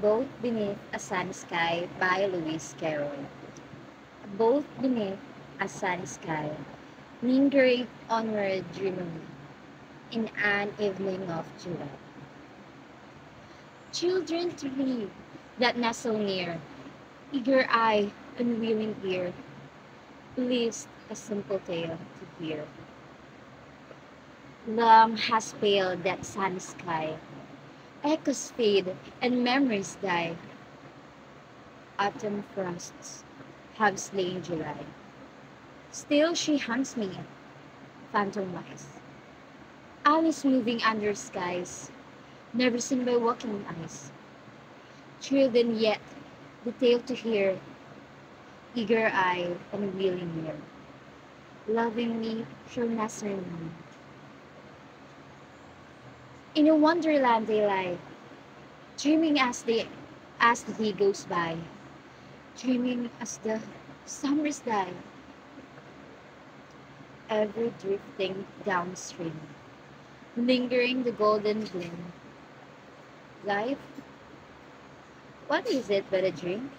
Both Beneath a Sunny Sky by Lewis Carroll. Both beneath a sunny sky, lingering onward dreamily in an evening of July. Children three that nestle near, eager eye, unwilling ear, pleased a simple tale to hear. Long has paled that sunny sky, echoes fade and memories die. Autumn frosts have slain July. Still she haunts me, phantom-wise. Alice moving under skies, never seen by walking eyes. Thrilled and yet, the tale to hear, eager eye and willing ear. Loving me, she'll nestle me. In a wonderland they lie, dreaming as the day goes by, dreaming as the summers die, ever drifting downstream, lingering the golden gleam. Life, what is it but a dream?